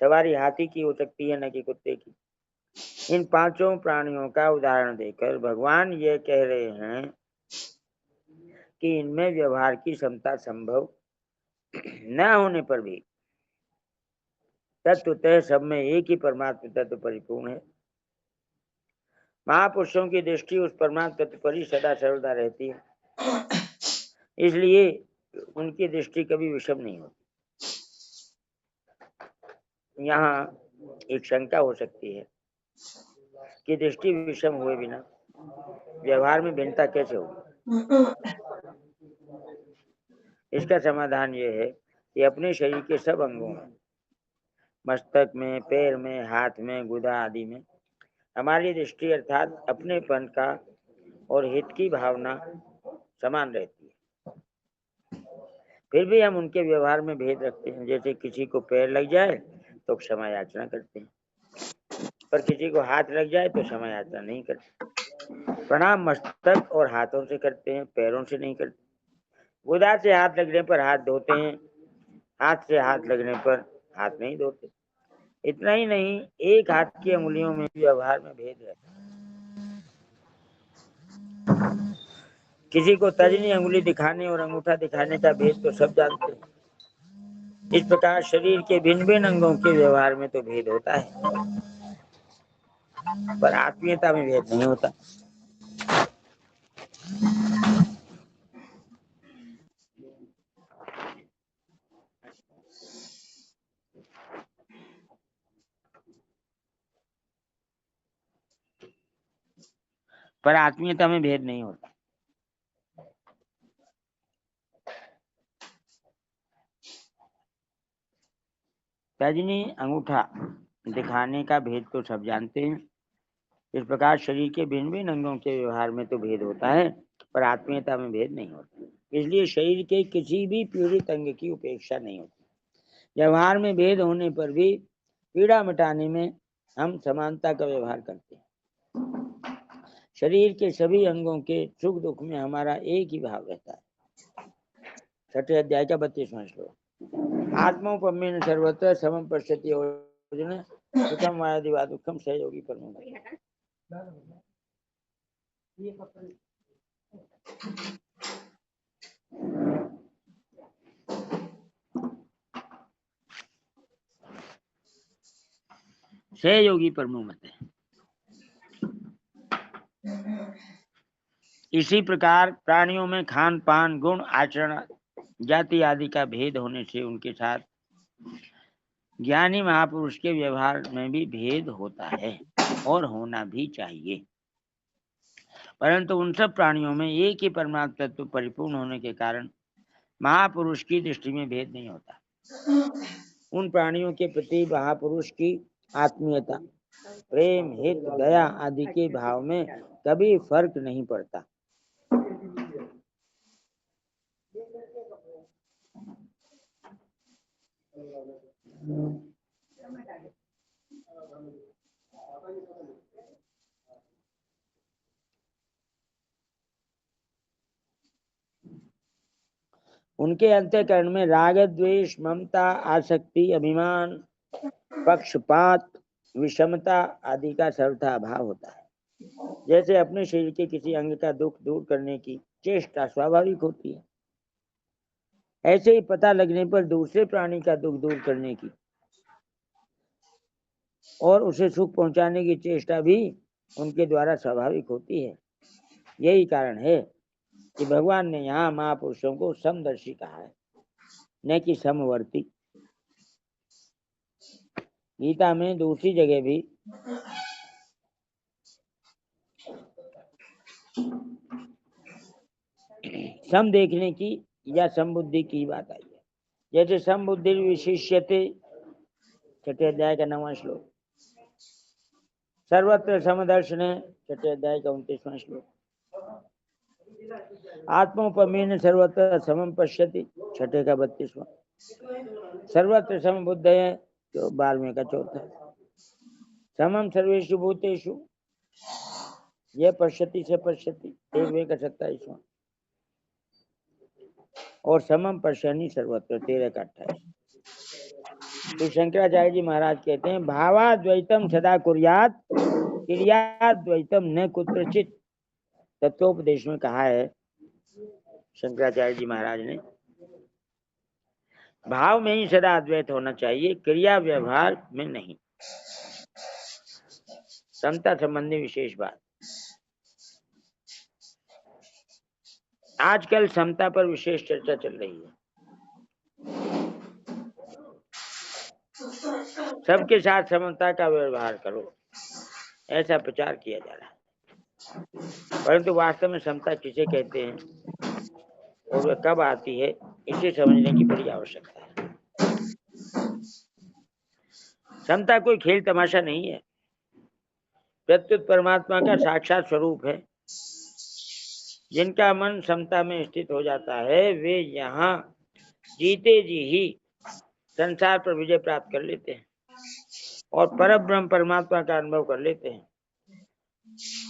सवारी हाथी की हो सकती है, न कि कुत्ते की। इन पांचों प्राणियों का उदाहरण देकर भगवान ये कह रहे हैं कि इनमें व्यवहार की क्षमता संभव न होने पर भी तत्वतः सब में एक ही परमात्म तत्व परिपूर्ण है। महापुरुषों की दृष्टि उस परमात्म तत्व पर ही सदा सर्वदा रहती है, इसलिए उनकी दृष्टि कभी विषम नहीं होती। यहाँ एक शंका हो सकती है कि दृष्टि विषम हुए बिना व्यवहार में भिन्नता कैसे होगी। इसका समाधान यह है कि अपने शरीर के सब अंगों में, मस्तक में, पैर में, हाथ में, गुदा आदि में हमारी दृष्टि अर्थात अपनेपन का और हित की भावना समान रहती है। फिर भी हम उनके व्यवहार में भेद रखते हैं। जैसे किसी को पैर लग जाए तो क्षमा याचना करते हैं, पर किसी को हाथ लग जाए तो क्षमा याचना नहीं करते। प्रणाम मस्तक और हाथों से करते हैं, पैरों से नहीं करते। गुदा से हाथ लगने पर हाथ धोते हैं, हाथ से हाथ लगने पर हाथ नहीं धोते। इतना ही नहीं, एक हाथ की अंगुलियों में व्यवहार में भेद है। किसी को तर्जनी अंगुली दिखाने और अंगूठा दिखाने का भेद तो सब जानते हैं। इस प्रकार शरीर के भिन्न भिन्न अंगों के व्यवहार में तो भेद होता है, पर आत्मीयता में भेद नहीं होता। पर आत्मीयता में भेद नहीं होता। तर्जनी अंगूठा दिखाने का भेद तो सब जानते हैं। इस प्रकार शरीर के भिन्न भिन्न अंगों के व्यवहार में तो भेद होता है, पर आत्मीयता में भेद नहीं होता। इसलिए शरीर के किसी भी पीड़ित अंग की उपेक्षा नहीं होती। व्यवहार में भेद होने पर भी पीड़ा मिटाने में हम समानता का व्यवहार करते हैं। शरीर के सभी अंगों के सुख दुख में हमारा एक ही भाव रहता है। छठे अध्याय का 32वां श्लोक। आत्मोपमेन सर्वत्र समम पश्यति अर्जुन सुखम वायादि वा दुखम सहयोगी परमो। सहयोगी परमो मत है। इसी प्रकार प्राणियों में खान पान, गुण, आचरण, जाति आदि का भेद होने से उनके साथ ज्ञानी महापुरुष के व्यवहार में भी भेद होता है और होना भी चाहिए। परंतु उन सब प्राणियों में एक ही परमात्म तत्व परिपूर्ण होने के कारण महापुरुष की दृष्टि में भेद नहीं होता। उन प्राणियों के प्रति महापुरुष की आत्मीयता, प्रेम, हित, दया आदि के भाव में कभी फर्क नहीं पड़ता। उनके अंतःकरण में राग, द्वेष, ममता, आसक्ति, अभिमान, पक्षपात, विषमता आदि का सर्वथा अभाव होता है। जैसे अपने शरीर के किसी अंग का दुख दूर करने की चेष्टा स्वाभाविक होती है, ऐसे ही पता लगने पर दूसरे प्राणी का दुख दूर करने की और उसे सुख पहुंचाने की चेष्टा भी उनके द्वारा स्वाभाविक होती है। यही कारण है कि भगवान ने यहाँ महापुरुषों को समदर्शी कहा है, न कि समवर्ती। गीता में दूसरी जगह भी सम देखने की या समबुद्धि की बात आई है। जैसे समबुद्धि विशिष्यते, छठे अध्याय का 9वां श्लोक। सर्वत्र समदर्शन, छठे अध्याय का 29वां श्लोक। आत्मोपमेन सर्वत्र समम पश्यति, छठे का 32वां। सर्वत्र समबुद्ध है, तो 12वें का 4था। समम सर्वेषु भूतेषु यह पश्यति से पश्यति, 13वें का 27वां। और समम पश्यनि सर्वत्र, 13 का 28। तो शंकराचार्य जी महाराज कहते हैं भावाद्वैतम सदा कुर्यात क्रियाद्वैतम न कुत्रचित। तत्वोपदेश में कहा है शंकराचार्य जी महाराज ने, भाव में ही सदा अद्वैत होना चाहिए, क्रिया व्यवहार में नहीं। समता संबंधी विशेष बात। आजकल समता पर विशेष चर्चा चल रही है। सबके साथ समता का व्यवहार करो, ऐसा प्रचार किया जा रहा है। परंतु वास्तव में समता किसे कहते हैं और वह कब आती है, इसे समझने की बड़ी आवश्यकता है। समता कोई खेल तमाशा नहीं है, प्रत्युत परमात्मा का साक्षात स्वरूप है। जिनका मन समता में स्थित हो जाता है वे यहाँ जीते जी ही संसार पर विजय प्राप्त कर लेते हैं और परब्रह्म परमात्मा का अनुभव कर लेते हैं।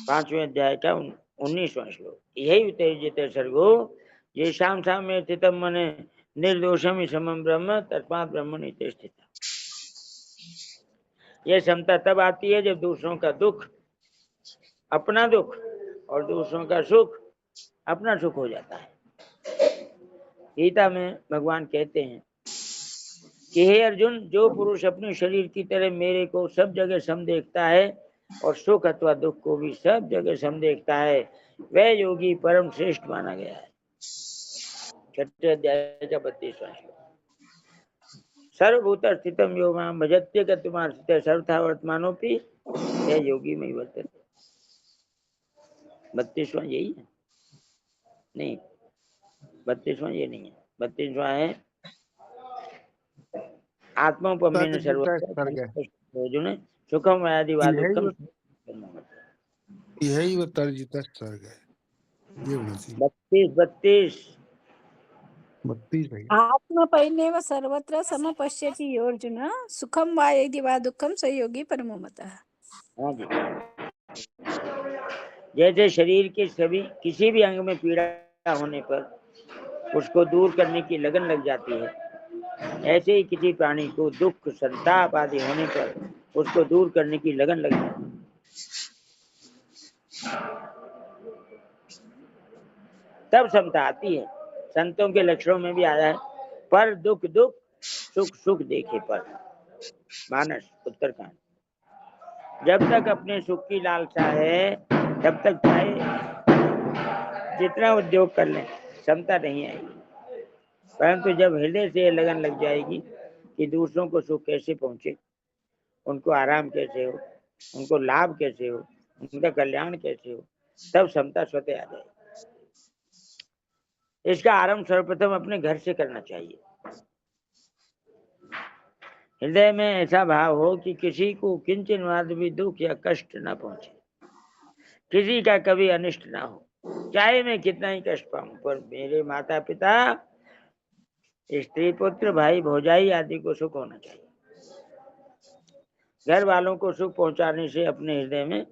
5वें अध्याय का 19वां श्लोक। यही उत्तेजित सर्गो ये शाम शाम में स्थितम मने निर्दोषम ही समम ब्रह्म तस्मात् ब्रह्म नीते स्थित। यह समता तब आती है जब दूसरों का दुख अपना दुख और दूसरों का सुख अपना सुख हो जाता है। गीता में भगवान कहते हैं कि हे अर्जुन, जो पुरुष अपने शरीर की तरह मेरे को सब जगह सम देखता है और सुख अथवा दुख को भी सब जगह सम देखता है, वह योगी परम श्रेष्ठ माना गया है। 6 अध्याय का 32वां श्लोक। सर्वभूत स्थितम यो मां भजत्य गतिमार्थित सर्वथा वर्तमानोपि यह योगी में वर्तते। 32वां यही है? नहीं, 32वां ये नहीं है। 32वां है आत्मोपमेन सर्वत्र सुखम व्याधि वा दुखम। यही वो तर्जित सर्ग है। ये होना चाहिए 32 है। आत्मपरिणेव सर्वत्र समपश्यति योर्जुन सुखम वा यदि वा दुखम स योगी परमो मतः। हाँ जी। जैसे शरीर के सभी किसी भी अंग में पीड़ा होने पर उसको दूर करने की लगन लग जाती है, ऐसे ही किसी प्राणी को दुख संताप आदि होने पर उसको दूर करने की लगन लग जाती है। तब समता आती है। संतों के लक्षणों में भी आया है, पर दुख दुख सुख सुख देखे पर। मानस उत्तरकांड। जब तक अपने सुख की लालसा है तब तक चाहे जितना उद्योग कर लें समता नहीं आएगी। परंतु जब हृदय से लगन लग जाएगी कि दूसरों को सुख कैसे पहुंचे, उनको आराम कैसे हो, उनको लाभ कैसे हो, उनका कल्याण कैसे हो, तब समता स्वतः आ जाएगी। इसका आरंभ सर्वप्रथम अपने घर से करना चाहिए। हृदय में ऐसा भाव हो कि किसी को किंचन मात्र भी दुख या कष्ट ना पहुंचे, किसी का कभी अनिष्ट ना हो, चाहे मैं कितना ही कष्ट पाऊं, पर मेरे माता पिता, स्त्री पुत्र भाई भौजाई आदि को सुख होना चाहिए। घर वालों को सुख पहुंचाने से अपने हृदय में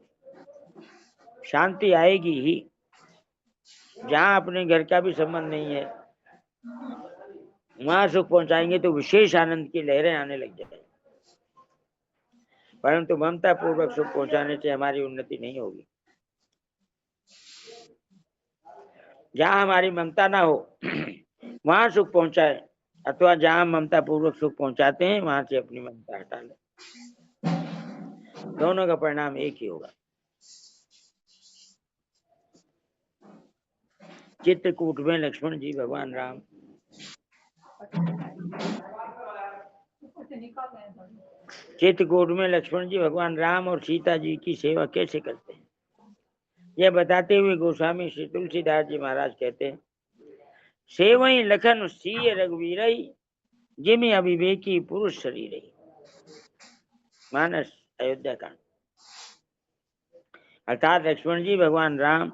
शांति आएगी ही। जहां अपने घर का भी संबंध नहीं है वहां सुख पहुंचाएंगे तो विशेष आनंद की लहरें आने लग जाएंगी। परंतु ममता पूर्वक सुख पहुंचाने से हमारी उन्नति नहीं होगी। जहां हमारी ममता ना हो वहां सुख पहुंचाए, अथवा जहां ममता पूर्वक सुख पहुंचाते हैं वहां से अपनी ममता हटा ले, दोनों का परिणाम एक ही होगा। चित्रकूट में लक्ष्मण जी भगवान राम चित्रकूट में लक्ष्मण जी भगवान राम और सीता जी की सेवा कैसे करते हैं, यह बताते हुए गोस्वामी श्री तुलसीदास जी महाराज कहते हैं, सेवई लखन सीय रघुवीरई जिमि अविवेकी पुरुष शरीर। मानस अयोध्या कांड। अर्थात लक्ष्मण जी भगवान राम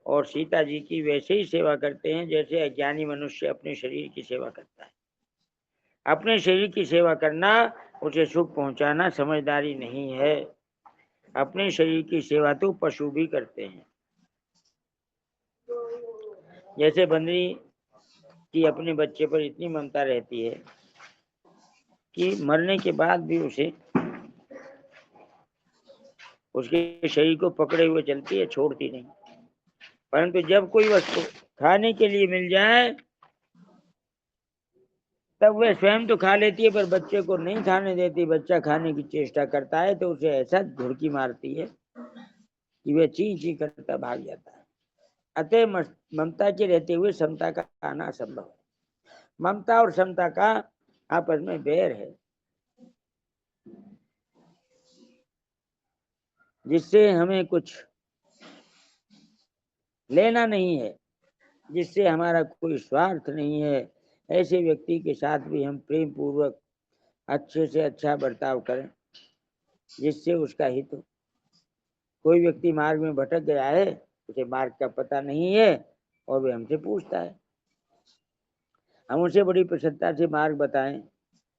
और सीता जी की वैसे ही सेवा करते हैं जैसे अज्ञानी मनुष्य अपने शरीर की सेवा करता है। अपने शरीर की सेवा करना, उसे सुख पहुंचाना समझदारी नहीं है। अपने शरीर की सेवा तो पशु भी करते हैं। जैसे बंदरी की अपने बच्चे पर इतनी ममता रहती है कि मरने के बाद भी उसे उसके शरीर को पकड़े हुए चलती है, छोड़ती नहीं। परंतु जब कोई वस्तु खाने के लिए मिल जाए तब वह स्वयं तो खा लेती है, पर बच्चे को नहीं खाने देती। बच्चा खाने की चेष्टा करता है तो उसे ऐसा घुड़की मारती है कि वह ची ची करता भाग जाता है। अतः ममता के रहते हुए समता का आना असंभव है। ममता और समता का आपस में बैर है, जिससे हमें कुछ लेना नहीं है, जिससे हमारा कोई स्वार्थ नहीं है, ऐसे व्यक्ति के साथ भी हम प्रेम पूर्वक अच्छे से अच्छा बर्ताव करें, जिससे उसका हित हो। कोई व्यक्ति मार्ग में भटक गया है, उसे मार्ग का पता नहीं है और वह हमसे पूछता है, हम उसे बड़ी प्रसन्नता से मार्ग बताएं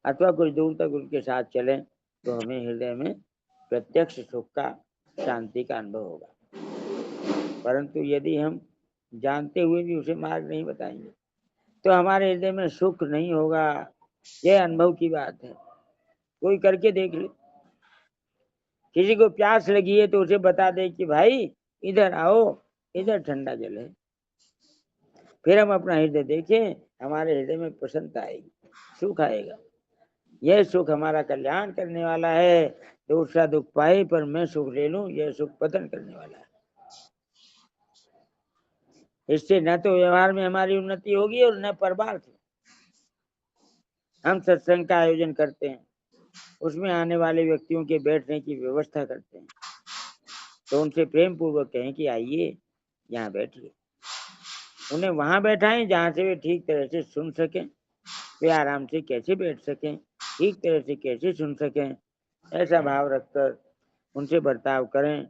अथवा कुछ दूर तक उनके साथ चलें तो हमें हृदय में प्रत्यक्ष सुख का, शांति का अनुभव होगा। परंतु यदि हम जानते हुए भी उसे मार्ग नहीं बताएंगे तो हमारे हृदय में सुख नहीं होगा। यह अनुभव की बात है। कोई करके देख ले। किसी को प्यास लगी है तो उसे बता दे कि भाई इधर आओ, इधर ठंडा जल है। फिर हम अपना हृदय देखें, हमारे हृदय में प्रसन्नता आएगी, सुख आएगा। यह सुख हमारा कल्याण करने वाला है। दूसरा दुख पाए पर मैं सुख ले लूं, यह सुख पतन करने वाला है। इससे न तो व्यवहार में हमारी उन्नति होगी और न परमार्थ में। हम सत्संग का आयोजन करते हैं, उसमें आने वाले व्यक्तियों के बैठने की व्यवस्था करते हैं, तो उनसे प्रेम पूर्वक कहें कि आइए यहाँ बैठिए। उन्हें वहां बैठाएं जहाँ से वे ठीक तरह से सुन सकें। वे आराम से कैसे बैठ सकें, ठीक तरह से कैसे सुन सकें, ऐसा भाव रखकर उनसे बर्ताव करें।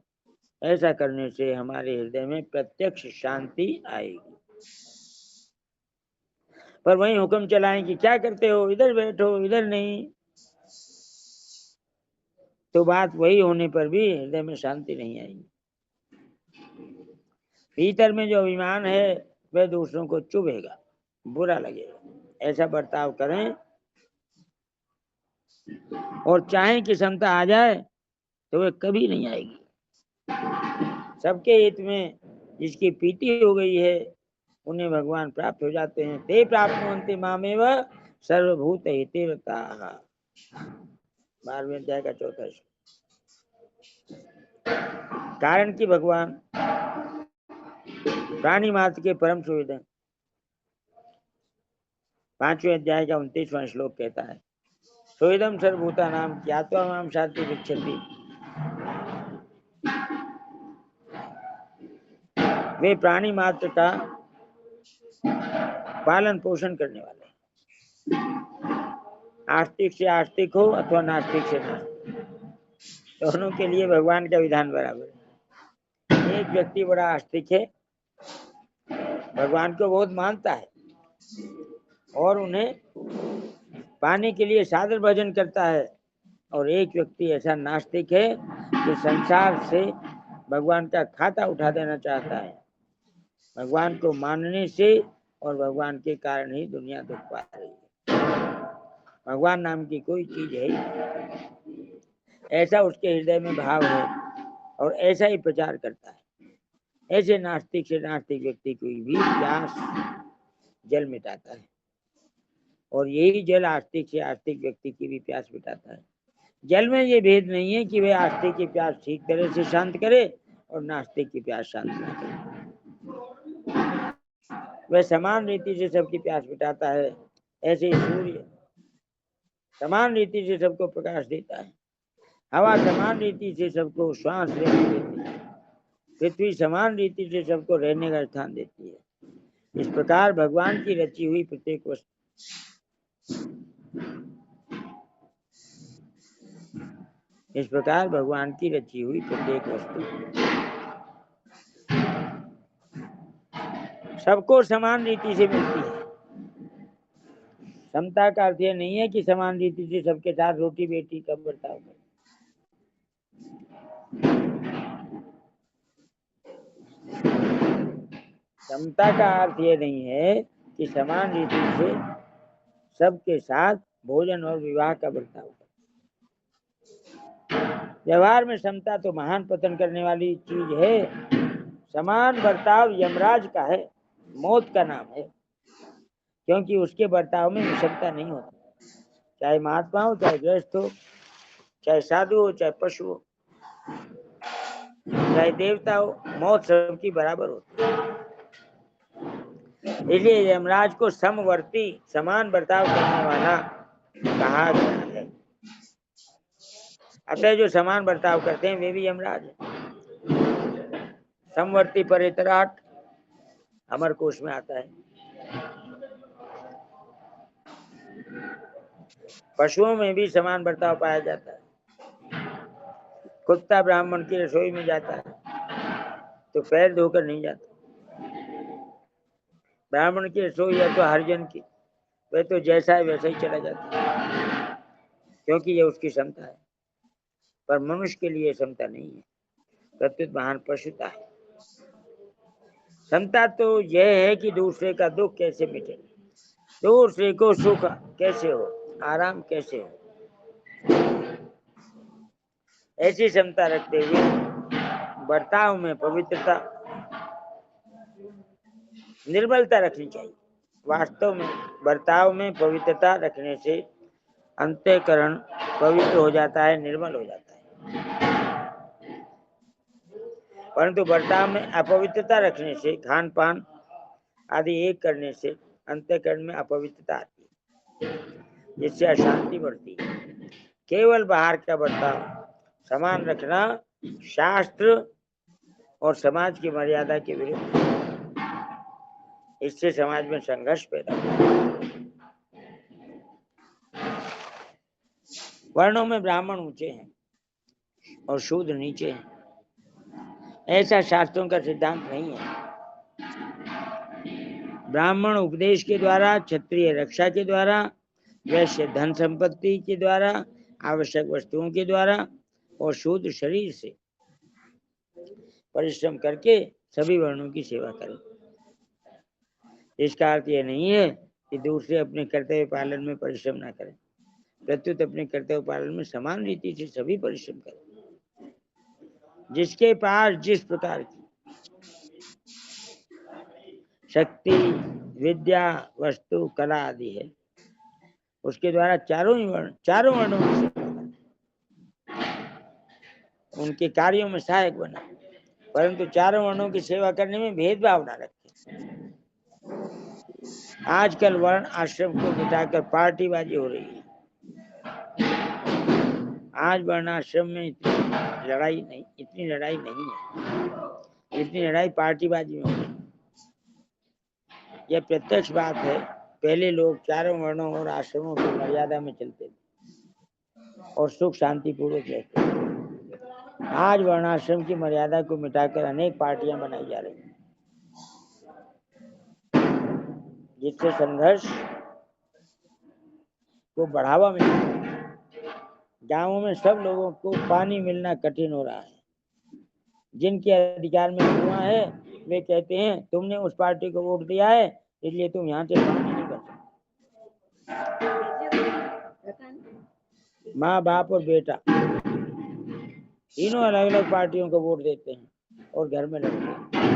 ऐसा करने से हमारे हृदय में प्रत्यक्ष शांति आएगी। पर वही हुक्म चलाएं कि क्या करते हो, इधर बैठो, इधर नहीं, तो बात वही होने पर भी हृदय में शांति नहीं आएगी। भीतर में जो अभिमान है वह दूसरों को चुभेगा, बुरा लगेगा। ऐसा बर्ताव करें और चाहें कि समता आ जाए तो वह कभी नहीं आएगी। सबके हित में जिसकी प्रीति हो गई है उन्हें भगवान प्राप्त हो जाते हैं। ते प्राप्नुवन्ति मामेव सर्वभूत हिते रताः। 12वें अध्याय का 4था श्लोक। कारण कि भगवान प्राणी मात्र के परम सुहृद हैं। 5वें अध्याय का 29वां श्लोक कहता है, सुहृदं सर्वभूतानां ज्ञात्वा मां शान्ति गच्छति। वे प्राणी मात्र का पालन पोषण करने वाले, आस्तिक से आस्तिक हो अथवा नास्तिक से नास्तिक, दोनों के लिए भगवान का विधान बराबर है। एक व्यक्ति बड़ा आस्तिक है, भगवान को बहुत मानता है और उन्हें पाने के लिए सादर भजन करता है, और एक व्यक्ति ऐसा नास्तिक है कि संसार से भगवान का खाता उठा देना चाहता है। भगवान को मानने से और भगवान के कारण ही दुनिया दुख पा रही है। भगवान नाम की कोई चीज है, ऐसा उसके हृदय में भाव है और ऐसा ही प्रचार करता है। ऐसे नास्तिक से नास्तिक व्यक्ति कोई भी प्यास जल मिटाता है, और यही जल आस्तिक से आस्तिक व्यक्ति की भी प्यास मिटाता है। जल में ये भेद नहीं है कि वह आस्तिक की प्यास ठीक तरह से शांत करे और नास्तिक की प्यास शांत ना करे। वह समान रीति से सबकी प्यास मिटाता है। ऐसे ही सूर्य समान रीति से सबको प्रकाश देता है, हवा समान रीति से सबको श्वास लेने देती है, पृथ्वी समान रीति से सबको रहने का स्थान देती है। इस प्रकार भगवान की रची हुई प्रत्येक वस्तु सबको समान रीति से मिलती है। समता का अर्थ यह नहीं है कि समान रीति से सबके साथ रोटी बेटी का बर्ताव करें। समता का अर्थ यह नहीं है कि समान रीति से सबके साथ भोजन और विवाह का बर्ताव करें। व्यवहार में समता तो महान पतन करने वाली चीज है। समान बर्ताव यमराज का है, मौत का नाम है, क्योंकि उसके बर्ताव में विषमता नहीं होती। चाहे महात्मा हो, चाहे गृहस्थ हो, चाहे साधु हो, चाहे पशु हो, चाहे देवता हो, मौत सबकी बराबर होती है। इसलिए यमराज को समवर्ती, समान बर्ताव करने वाला कहा गया है। अतः जो समान बर्ताव करते हैं वे भी यमराज हैं। समवर्ती परितराट अमर कोश में आता है। पशुओं में भी समान बर्ताव पाया जाता है। कुत्ता ब्राह्मण की रसोई में जाता है तो पैर धोकर नहीं जाता। ब्राह्मण की रसोई या तो हरिजन की, वह तो जैसा है वैसा ही चला जाता है, क्योंकि यह उसकी क्षमता है। पर मनुष्य के लिए क्षमता नहीं है, प्रत्युत महान पशुता है। क्षमता तो यह है कि दूसरे का दुख कैसे मिटे, दूसरे को सुख कैसे हो, आराम कैसे हो, ऐसी क्षमता रखते हुए बर्ताव में पवित्रता, निर्मलता रखनी चाहिए। वास्तव में बर्ताव में पवित्रता रखने से अंतःकरण पवित्र हो जाता है, निर्मल हो जाता है। परंतु बर्ताव में अपवित्रता रखने से, खान पान आदि एक करने से अंतःकरण में अपवित्रता आती है, जिससे अशांति बढ़ती है। केवल बाहर का बर्ताव समान रखना शास्त्र और समाज की मर्यादा के विरुद्ध है। इससे समाज में संघर्ष पैदा होता है। वर्णों में ब्राह्मण ऊंचे हैं और शूद्र नीचे हैं, ऐसा शास्त्रों का सिद्धांत नहीं है। ब्राह्मण उपदेश के द्वारा, क्षत्रिय रक्षा के द्वारा, वैश्य धन संपत्ति के द्वारा, आवश्यक वस्तुओं के द्वारा, और शूद्र शरीर से परिश्रम करके सभी वर्णों की सेवा करें। इसका अर्थ यह नहीं है कि दूसरे अपने कर्तव्य पालन में परिश्रम न करें, प्रत्युत अपने कर्तव्य पालन में समान रीति से सभी परिश्रम करें। जिसके पास जिस प्रकार की शक्ति, विद्या, वस्तु, कला आदि है, उसके द्वारा चारों वर्णों की सेवा करें, उनके कार्यों में सहायक बने, परंतु चारों वर्णों की सेवा करने में भेदभाव न रखें। आजकल वर्ण आश्रम को मिटाकर पार्टीबाजी हो रही है। आज वर्णाश्रम में इतनी लड़ाई नहीं है, इतनी लड़ाई पार्टीबाजी में हो रही है। यह प्रत्यक्ष बात है। पहले लोग चारों वर्णों और आश्रमों की मर्यादा में चलते थे और सुख शांति पूर्वक रहते थे। आज वर्णाश्रम की मर्यादा को मिटाकर अनेक पार्टियां बनाई जा रही हैं, जिससे संघर्ष को बढ़ावा मिल रहा है। गांवों में सब लोगों को पानी मिलना कठिन हो रहा है। जिनके अधिकार में कुआं है वे कहते हैं तुमने उस पार्टी को वोट दिया है इसलिए तुम यहाँ से पानी नहीं कर सकते। माँ बाप और बेटा तीनों अलग अलग पार्टियों को वोट देते हैं और घर में लड़ते हैं।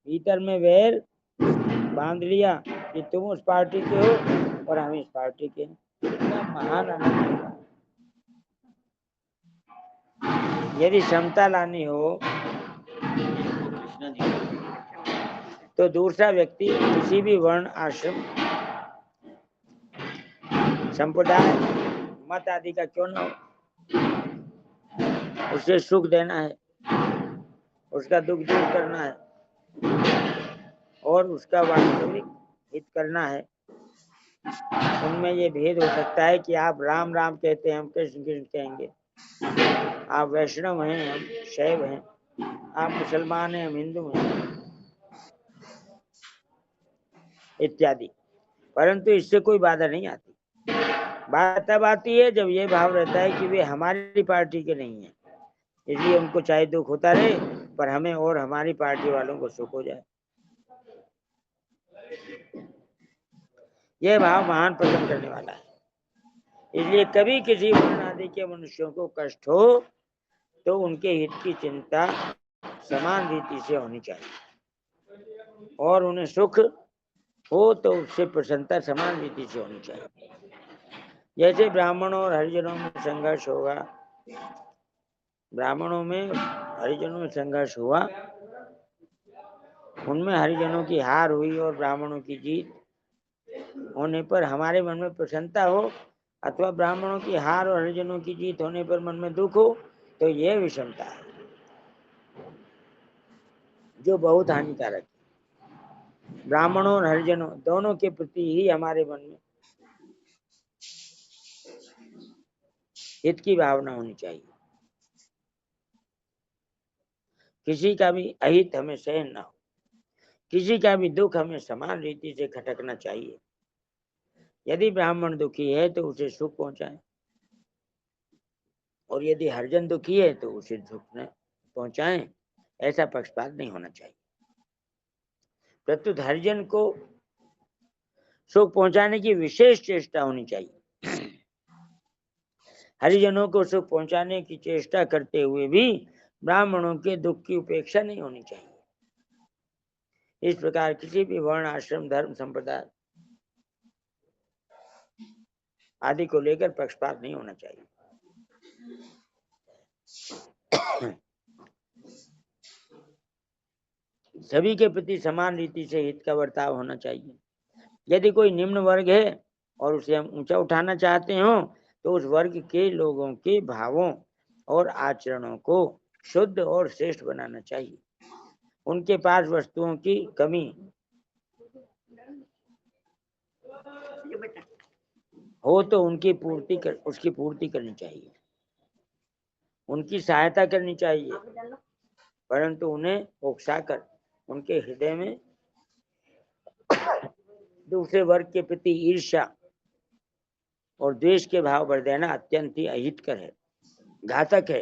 भीतर में वैर बांध लिया कि तुम उस पार्टी के हो और हम इस पार्टी के हैं। इतना महान अनंत। यदि समता लानी हो तो दूसरा व्यक्ति किसी भी वर्ण, आश्रम, संप्रदाय, मत आदि का क्यों न हो, उसे सुख देना है, उसका दुख दूर करना है और उसका वास्तविक हित करना है। उनमें ये भेद हो सकता है कि आप राम राम कहते हैं, हम कृष्ण कृष्ण कहेंगे, आप वैष्णव हैं, हम शैव हैं, आप मुसलमान हैं, हम हिंदू हैं, इत्यादि। परंतु इससे कोई बाधा नहीं आती। बात तब आती है जब ये भाव रहता है कि वे हमारी पार्टी के नहीं है, इसलिए उनको चाहे दुख होता रहे पर हमें और हमारी पार्टी वालों को सुख हो जाए। यह भाव महान पतन करने वाला है। इसलिए कभी किसी वर्ण आदि के मनुष्यों को कष्ट हो तो उनके हित की चिंता समान रीति से होनी चाहिए, और उन्हें सुख हो तो उससे प्रसन्नता समान रीति से होनी चाहिए। जैसे ब्राह्मणों और हरिजनों में संघर्ष होगा, ब्राह्मणों में हरिजनों में संघर्ष हुआ, उनमें हरिजनों की हार हुई और ब्राह्मणों की जीत होने पर हमारे मन में प्रसन्नता हो, अथवा ब्राह्मणों की हार और हरिजनों की जीत होने पर मन में दुख हो, तो यह विषमता है जो बहुत हानिकारक है। ब्राह्मणों और हरिजनों दोनों के प्रति ही हमारे मन में हित की भावना होनी चाहिए। किसी का भी अहित हमें सहन ना हो, किसी का भी दुख हमें समान रीति से खटकना चाहिए। यदि ब्राह्मण दुखी है तो उसे सुख पहुंचाए, और यदि हरिजन दुखी है तो उसे सुख न पहुंचाएं, ऐसा पक्षपात नहीं होना चाहिए। प्रत्युत हरिजन को सुख पहुंचाने की विशेष चेष्टा होनी चाहिए। हरिजनों को सुख पहुंचाने की चेष्टा करते हुए भी ब्राह्मणों के दुख की उपेक्षा नहीं होनी चाहिए। इस प्रकार किसी भी वर्ण, आश्रम, धर्म, संप्रदाय आदि को लेकर पक्षपात नहीं होना चाहिए। सभी के प्रति समान रीति से हित का बर्ताव होना चाहिए। यदि कोई निम्न वर्ग है और उसे हम ऊंचा उठाना चाहते हो तो उस वर्ग के लोगों के भावों और आचरणों को शुद्ध और श्रेष्ठ बनाना चाहिए। उनके पास वस्तुओं की कमी हो तो उसकी पूर्ति करनी चाहिए, उनकी सहायता करनी चाहिए, परंतु उन्हें उकसाकर उनके हृदय में दूसरे वर्ग के प्रति ईर्ष्या और द्वेष के भाव भर देना अत्यंत ही अहितकर है, घातक है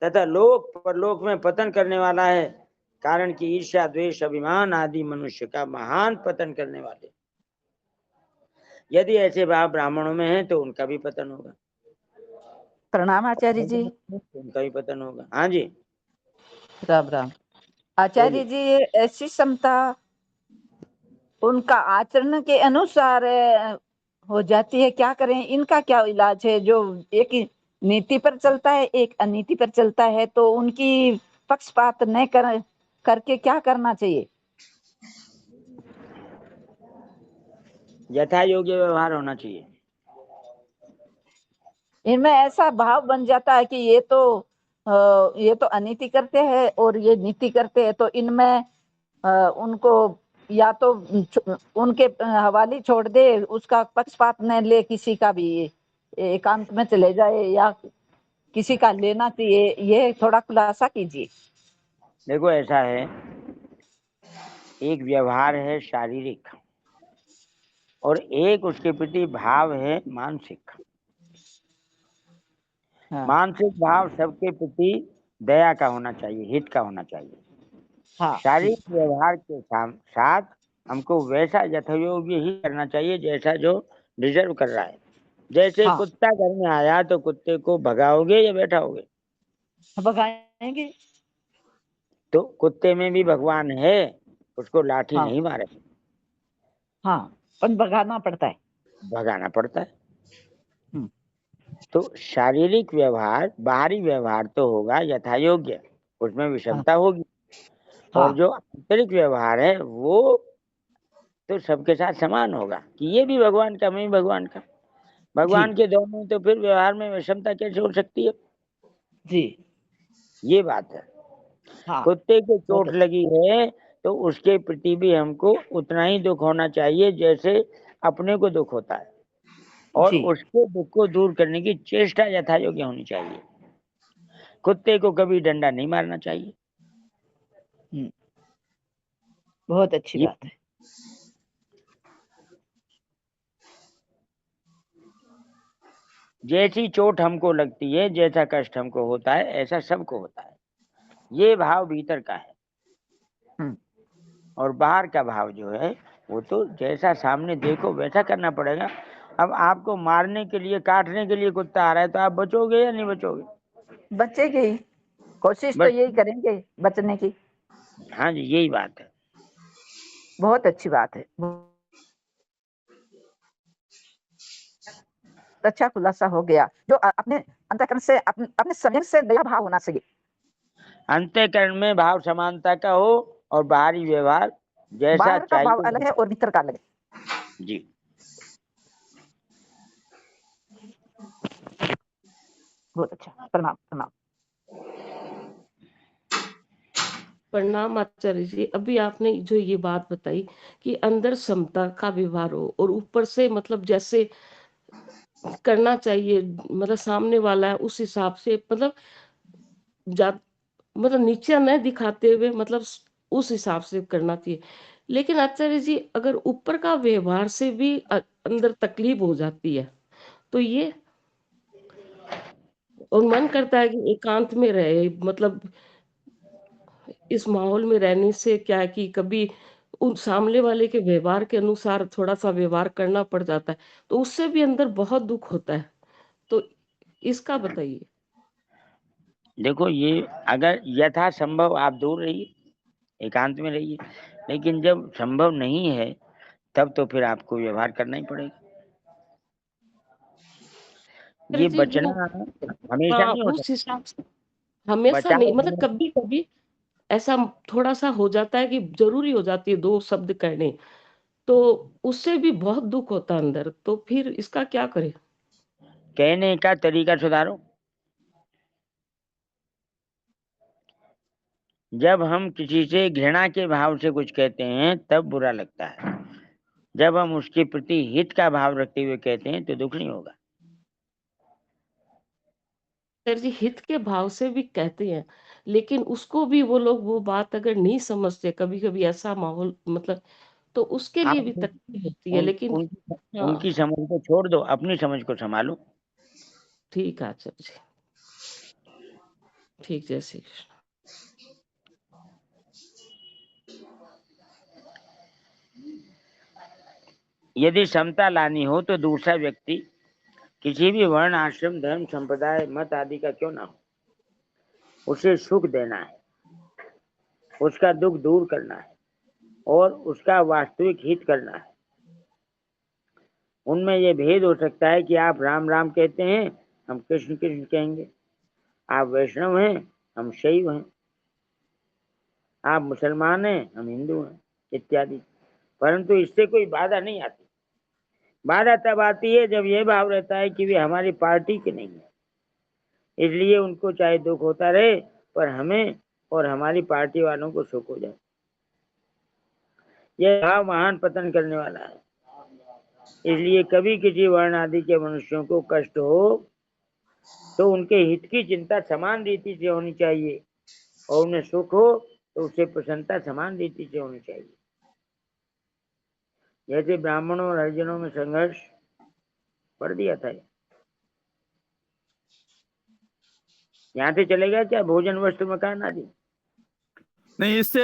तथा लोक परलोक में पतन करने वाला है। कारण कि ईर्ष्या, द्वेष, अभिमान आदि मनुष्य का महान पतन करने वाले। यदि ऐसे भाव ब्राह्मणों में है तो उनका भी पतन होगा। प्रणाम आचार्य जी। उनका भी पतन होगा। हाँ जी, राम राम आचार्य जी। ऐसी समता उनका आचरण के अनुसार हो जाती है, क्या करें? इनका क्या इलाज है? जो एक नीति पर चलता है, एक अनीति पर चलता है, तो उनकी पक्षपात न करके क्या करना चाहिए? यथा योग्य व्यवहार होना चाहिए। इनमें ऐसा भाव बन जाता है कि ये तो अनीति करते हैं और ये नीति करते हैं, तो इनमें उनको या तो उनके हवाले छोड़ दे, उसका पक्षपात न ले, किसी का भी एकांत में चले जाए, या किसी का लेना चाहिए। ये थोड़ा खुलासा कीजिए। देखो, ऐसा है, एक व्यवहार है शारीरिक और एक उसके प्रति भाव है मानसिक। हाँ। मानसिक भाव सबके प्रति दया का होना चाहिए, हित का होना चाहिए। हाँ। शारीरिक व्यवहार के साथ हमको वैसा यथायोग्य ही करना चाहिए जैसा जो डिजर्व कर रहा है। जैसे हाँ। कुत्ता घर में आया तो कुत्ते को भगाओगे या बैठाओगे? भगाएंगे। तो कुत्ते में भी भगवान है, उसको लाठी हाँ। नहीं मारे। हाँ, पर भगाना पड़ता है, भगाना पड़ता है। तो शारीरिक व्यवहार, बाहरी व्यवहार तो होगा यथायोग्य, उसमें विषमता होगी। और जो आंतरिक व्यवहार है वो तो सबके साथ समान होगा कि ये भी भगवान का, मैं भी भगवान का। भगवान के दोनों, तो फिर व्यवहार में विषमता कैसे हो सकती है जी? ये बात है। हाँ। कुत्ते को चोट लगी है तो उसके प्रति भी हमको उतना ही दुख होना चाहिए जैसे अपने को दुख होता है, और उसके दुख को दूर करने की चेष्टा यथायोग्य होनी चाहिए। कुत्ते को कभी डंडा नहीं मारना चाहिए। बहुत अच्छी बात है। जैसी चोट हमको लगती है, जैसा कष्ट हमको होता है, ऐसा सबको होता है। ये भाव भीतर का है, और बाहर का भाव जो है वो तो जैसा सामने देखो वैसा करना पड़ेगा। अब आपको मारने के लिए, काटने के लिए कुत्ता आ रहा है तो आप बचोगे या नहीं बचोगे? बचेगी, कोशिश तो यही करेंगे बचने की। हाँ जी, यही बात है। बहुत अच्छी बात है, अच्छा खुलासा हो गया। जो अपने अंतःकरण से, अपने संयम से दया भाव होना चाहिए। अंतःकरण में भाव समानता का हो और बाहरी व्यवहार जैसा बाहर का भाव चाहिए अलग है और भीतर का अलग है। जी। बहुत अच्छा, प्रणाम प्रणाम। प्रणाम आचार्य जी। अभी आपने जो ये बात बताई कि अंदर समता का व्यवहार हो और ऊपर से मतलब जैसे करना चाहिए, मतलब सामने वाला है उस हिसाब से, मतलब जा मतलब नीचा न दिखाते हुए, मतलब उस हिसाब से करना चाहिए। लेकिन आचार्य जी, अगर ऊपर का व्यवहार से भी अंदर तकलीफ हो जाती है तो ये, और मन करता है कि एकांत में रहे, मतलब इस माहौल में रहने से क्या है कि कभी उन सामने वाले के व्यवहार के अनुसार थोड़ा सा व्यवहार करना पड़ जाता है, तो उससे भी अंदर बहुत दुख होता है। तो इसका बताइए। देखो, ये अगर यथासंभव आप दूर रहिए, एकांत में रहिए, लेकिन जब संभव नहीं है तब तो फिर आपको व्यवहार करना ही पड़ेगा। ये जी बचना वो, हमेशा हाँ नहीं हो उस सकता। हिसाब से हमेशा बचाव नहीं, मतलब कभी कभी ऐसा थोड़ा सा हो जाता है कि जरूरी हो जाती है दो शब्द कहने, तो उससे भी बहुत दुख होता है अंदर, तो फिर इसका क्या करें? कहने का तरीका सुधारो। जब हम किसी से घृणा के भाव से कुछ कहते हैं तब बुरा लगता है, जब हम उसके प्रति हित का भाव रखते हुए कहते हैं तो दुख नहीं होगा। सर जी, हित के भाव से भी कहते हैं, लेकिन उसको भी वो लोग वो बात अगर नहीं समझते, कभी कभी ऐसा माहौल, मतलब तो उसके लिए भी आप तकलीफ होती है, लेकिन उनकी हाँ समझ को छोड़ दो, अपनी समझ को संभालो। ठीक है आचार्य जी, ठीक, जय श्री कृष्ण। यदि समता लानी हो तो दूसरा व्यक्ति किसी भी वर्ण, आश्रम, धर्म, संप्रदाय, मत आदि का क्यों ना हो, उसे सुख देना है, उसका दुख दूर करना है और उसका वास्तविक हित करना है। उनमें यह भेद हो सकता है कि आप राम राम कहते हैं, हम कृष्ण कृष्ण कहेंगे। आप वैष्णव हैं, हम शैव हैं। आप मुसलमान हैं, हम हिंदू हैं, इत्यादि। परंतु इससे कोई बाधा नहीं आती। बाधा तब आती है जब यह भाव रहता है कि वे हमारी पार्टी के नहीं है, इसलिए उनको चाहे दुख होता रहे पर हमें और हमारी पार्टी वालों को सुख हो जाए। यह भाव महान पतन करने वाला है। इसलिए कभी किसी वर्ण आदि के मनुष्यों को कष्ट हो तो उनके हित की चिंता समान रीति से होनी चाहिए, और उन्हें सुख हो तो उसे प्रसन्नता समान रीति से होनी चाहिए। जैसे ब्राह्मणों और हरिजनों में संघर्ष पड़ दिया था। यहाँ से चलेगा क्या? भोजन, वस्त्र, मकान आदि। नहीं, इससे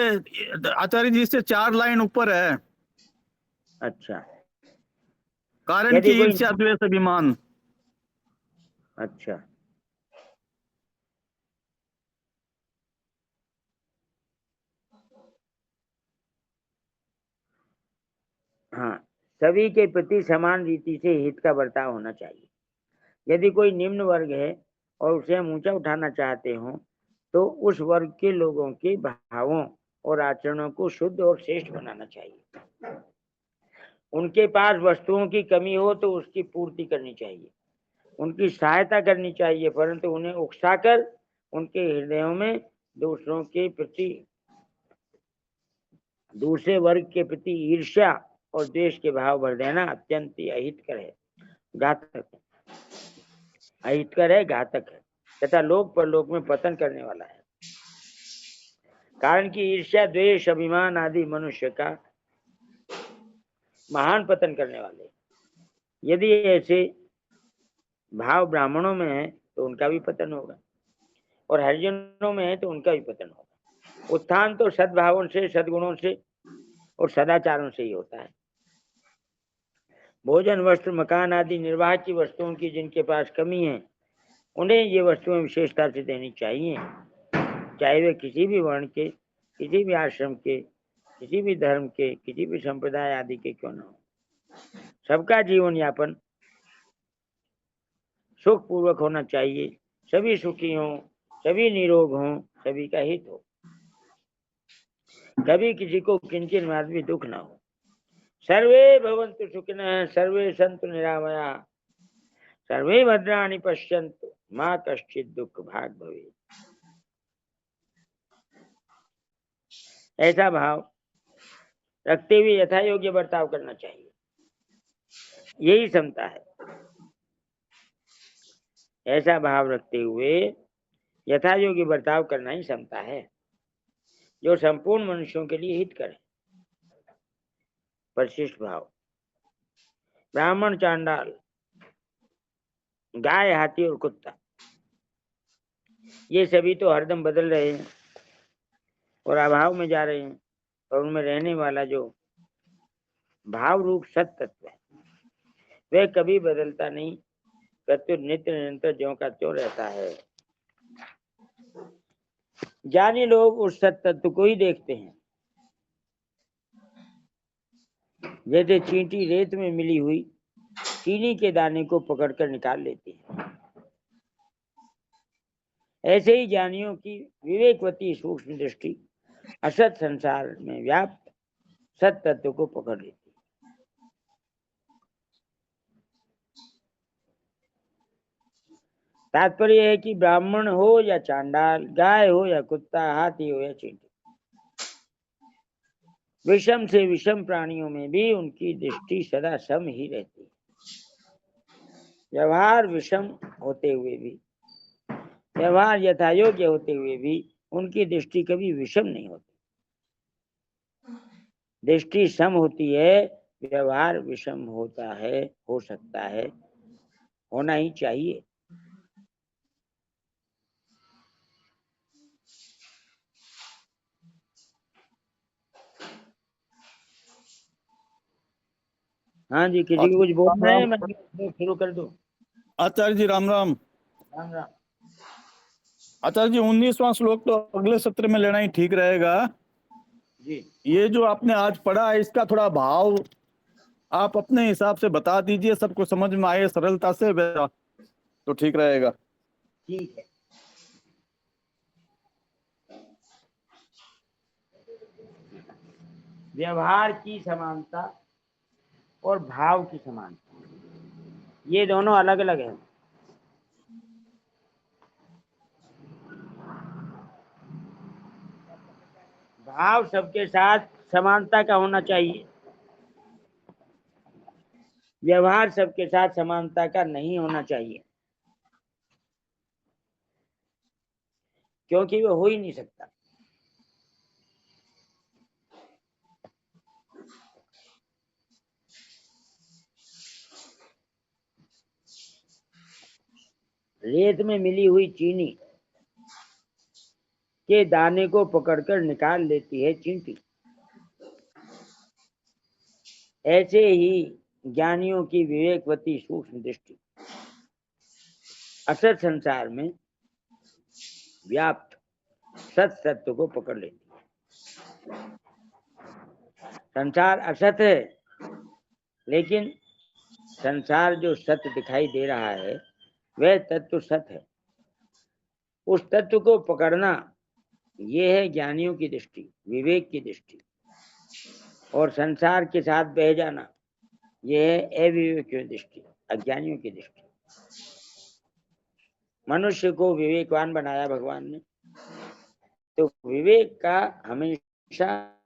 आचार्य जी, इससे 4 लाइन ऊपर है। अच्छा, कारण यदि की कोई, ईर्ष्या, द्वेष, अभिमान। अच्छा, हाँ, सभी के प्रति समान रीति से हित का बर्ताव होना चाहिए। यदि कोई निम्न वर्ग है और उसे हम ऊंचा उठाना चाहते हो तो उस वर्ग के लोगों के भावों और आचरणों को शुद्ध और श्रेष्ठ बनाना चाहिए। उनके पास वस्तुओं की कमी हो तो उसकी पूर्ति करनी चाहिए, उनकी सहायता करनी चाहिए, परंतु उन्हें उकसाकर उनके हृदयों में दूसरों के प्रति, दूसरे वर्ग के प्रति ईर्ष्या और द्वेष के भाव भर देना अत्यंत अहितकर है, घातक है। अहितकर है, घातक है तथा लोक परलोक में पतन करने वाला है। कारण कि ईर्ष्या, द्वेष, अभिमान आदि मनुष्य का महान पतन करने वाले। यदि ऐसे भाव ब्राह्मणों में है तो उनका भी पतन होगा, और हरिजनों में है तो उनका भी पतन होगा। उत्थान तो सद्भावों से, सद्गुणों से और सदाचारों से ही होता है। भोजन, वस्त्र, मकान आदि निर्वाह की वस्तुओं की जिनके पास कमी है, उन्हें ये वस्तुएं विशेषता से देनी चाहिए, चाहे वे किसी भी वर्ण के, किसी भी आश्रम के, किसी भी धर्म के, किसी भी संप्रदाय आदि के क्यों न हो। सबका जीवन यापन सुख पूर्वक होना चाहिए, सभी सुखी हों, सभी निरोग हों, सभी का हित हो, कभी किसी को किंचन मात्र भी दुख न हो। सर्वे भवन्तु सुखिनः, सर्वे सन्तु निरामया, सर्वे भद्राणि पश्यन्तु, मा कश्चित् दुःख भाग् भवेत्। ऐसा भाव रखते हुए यथा योग्य बर्ताव करना चाहिए, यही समता है। ऐसा भाव रखते हुए यथा योग्य बर्ताव करना ही समता है, जो संपूर्ण मनुष्यों के लिए हित करे। परिशिष्ट भाव, ब्राह्मण, चांडाल, गाय, हाथी और कुत्ता, ये सभी तो हरदम बदल रहे हैं और अभाव में जा रहे हैं, और उनमें रहने वाला जो भाव रूप सत तत्व है वह कभी बदलता नहीं, प्रत्युत नित्य निरंतर ज्यों का त्यों रहता है। ज्ञानी लोग उस सत तत्व को ही देखते हैं, जैसे चींटी रेत में मिली हुई चीनी के दाने को पकड़कर निकाल लेती है, ऐसे ही ज्ञानियों की विवेकवती सूक्ष्म दृष्टि असत संसार में व्याप्त सत तत्व को पकड़ लेती है। तात्पर्य है कि ब्राह्मण हो या चांडाल, गाय हो या कुत्ता, हाथी हो या चींटी, विषम से विषम प्राणियों में भी उनकी दृष्टि सदा सम ही रहती है। व्यवहार विषम होते हुए भी, व्यवहार यथायोग्य होते हुए भी उनकी दृष्टि कभी विषम नहीं होती। दृष्टि सम होती है, व्यवहार विषम होता है, हो सकता है, होना ही चाहिए। हाँ जी, किसी को कुछ बोलना है? मैं शुरू कर दूं? आचार्य जी राम राम। राम राम। आचार्य जी 19वां श्लोक तो अगले सत्र में लेना ही ठीक रहेगा जी। ये जो आपने आज पढ़ा है इसका थोड़ा भाव आप अपने हिसाब से बता दीजिए, सबको समझ में आए सरलता से, तो ठीक रहेगा। ठीक है। व्यवहार की समानता और भाव की समानता, ये दोनों अलग अलग हैं। भाव सबके साथ समानता का होना चाहिए, व्यवहार सबके साथ समानता का नहीं होना चाहिए, क्योंकि वो हो ही नहीं सकता। रेत में मिली हुई चीनी के दाने को पकड़कर निकाल लेती है चींटी, ऐसे ही ज्ञानियों की विवेकवती सूक्ष्म दृष्टि असत संसार में व्याप्त सत तत्व को पकड़ लेती है। संसार असत है, लेकिन संसार जो सत्य दिखाई दे रहा है वह तत्व सत्य है। उस तत्व को पकड़ना ये है ज्ञानियों की दृष्टि, विवेक की दृष्टि, और संसार के साथ बह जाना ये है अविवेक की दृष्टि, अज्ञानियों की दृष्टि। मनुष्य को विवेकवान बनाया भगवान ने, तो विवेक का हमेशा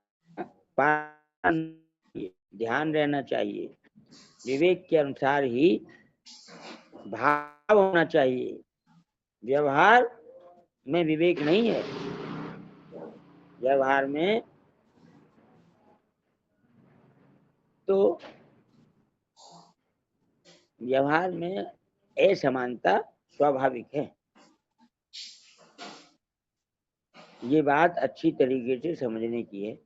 ध्यान रहना चाहिए, विवेक के अनुसार ही भाव होना चाहिए। व्यवहार में विवेक नहीं है, व्यवहार में तो व्यवहार में असमानता स्वाभाविक है। ये बात अच्छी तरीके से समझने की है।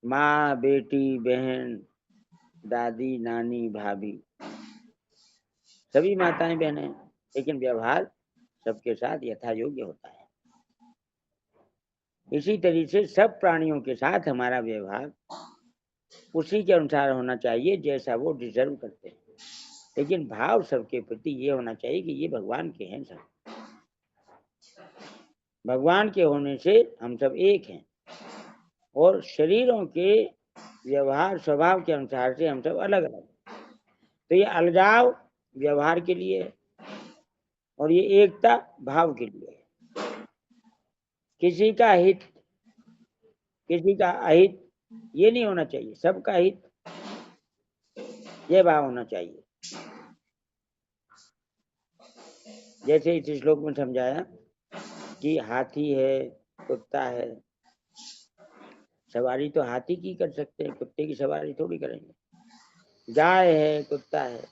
माँ, बेटी, बहन, दादी, नानी, भाभी, सभी माताएं बहनें, लेकिन व्यवहार सबके साथ यथा योग्य होता है। इसी तरीके से सब प्राणियों के साथ हमारा व्यवहार उसी के अनुसार होना चाहिए जैसा वो डिजर्व करते हैं, लेकिन भाव सबके प्रति ये होना चाहिए कि ये भगवान के हैं। सब भगवान के होने से हम सब एक हैं, और शरीरों के व्यवहार स्वभाव के अनुसार से हम सब अलग अलग। तो ये अलगाव व्यवहार के लिए है और ये एकता भाव के लिए है। किसी का हित किसी का अहित ये नहीं होना चाहिए, सबका हित ये भाव होना चाहिए। जैसे इस श्लोक में समझाया कि हाथी है, कुत्ता है, सवारी तो हाथी की कर सकते हैं, कुत्ते की सवारी थोड़ी करेंगे। गाय है, कुत्ता है,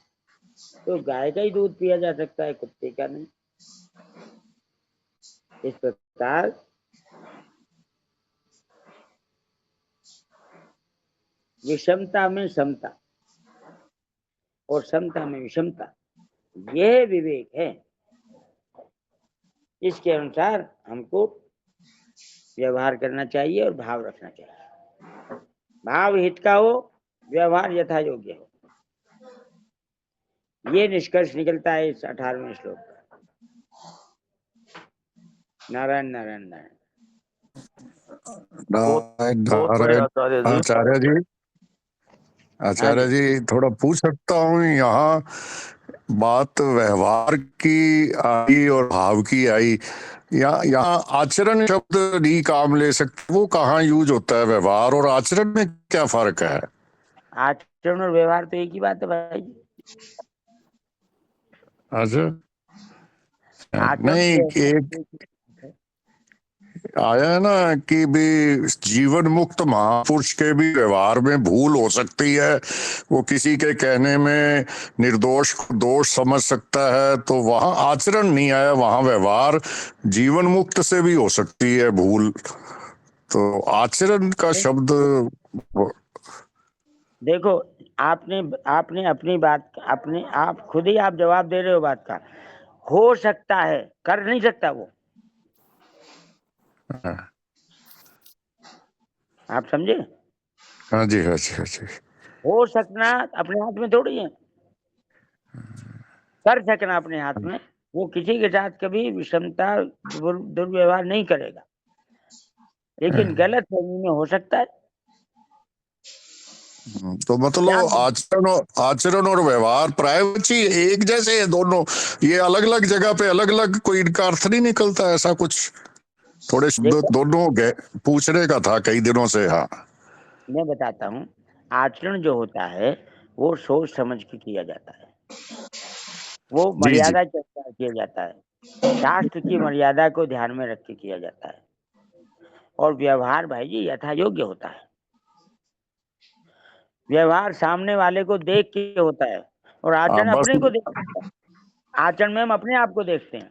तो गाय का ही दूध पिया जा सकता है, कुत्ते का नहीं। इस प्रकार विषमता में समता और समता में विषमता, यह विवेक है। इसके अनुसार हमको व्यवहार करना चाहिए और भाव रखना चाहिए। भाव हित का हो, व्यवहार यथा योग्य हो, ये निष्कर्ष निकलता है इस 18वें श्लोक का। नारायण नारायण नारायण। बहुत बड़े आचार्य जी। आचार्य जी थोड़ा पूछ सकता हूँ, यहाँ बात व्यवहार की आई और भाव की आई, यहाँ आचरण शब्द नहीं काम ले सकते, वो कहाँ यूज होता है? व्यवहार और आचरण में क्या फर्क है? आचरण और व्यवहार तो एक ही बात है भाई। अच्छा नहीं, एक आया है ना कि भी जीवन मुक्त महापुरुष के भी व्यवहार में भूल हो सकती है, वो किसी के कहने में निर्दोष को दोष समझ सकता है, तो वहां आचरण नहीं आया, वहां व्यवहार जीवन मुक्त से भी हो सकती है भूल, तो आचरण का शब्द। देखो, आपने अपनी बात, आप खुद ही आप जवाब दे रहे हो बात का। हो सकता है, कर नहीं सकता वो। आप समझे? हाँ जी हाँ जी हाँ जी। हो सकना अपने हाथ में थोड़ी है, कर सकना अपने हाथ में। वो किसी के साथ कभी विषमता दुर्व्यवहार नहीं करेगा, लेकिन गलत फहमी में हो सकता है। तो मतलब आचरण और व्यवहार प्रायवची एक जैसे है दोनों, ये अलग अलग जगह पे अलग अलग, कोई इनका अर्थ नहीं निकलता ऐसा कुछ? थोड़े दोनों पूछने का था कई दिनों से। हाँ मैं बताता हूँ। आचरण जो होता है वो सोच समझ के किया जाता है, वो मर्यादा के अनुसार किया जाता है, शास्त्र की मर्यादा को ध्यान में रख के किया जाता है। और व्यवहार भाई जी यथा योग्य होता है। व्यवहार सामने वाले को देख के होता है, और आचरण अपने को देखते हैं। आचरण में हम अपने आप को देखते हैं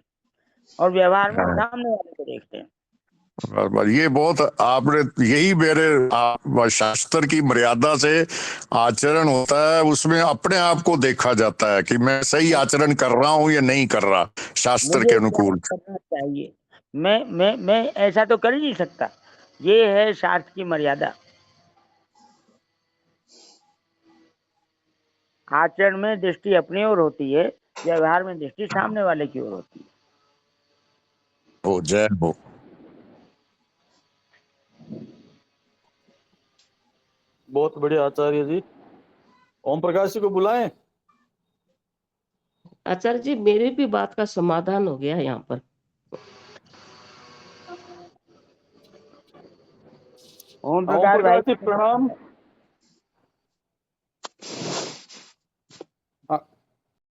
और व्यवहार में हम सामने वाले को देखते हैं। ये बहुत आपने, यही मेरे शास्त्र की मर्यादा से आचरण होता है, उसमें अपने आप को देखा जाता है कि मैं सही आचरण कर रहा हूँ या नहीं कर रहा शास्त्र के अनुकूल। करना चाहिए। मैं ऐसा तो कर ही नहीं सकता, ये है शास्त्र की मर्यादा। आचरण में दृष्टि अपनी ओर होती है, व्यवहार में दृष्टि सामने वाले की ओर होती है। हो जय हो। बहुत बढ़िया आचार्य जी। ओम प्रकाश जी को बुलाएं। आचार्य जी, मेरी भी बात का समाधान हो गया यहाँ पर। ओम प्रकाश भाई प्रणाम।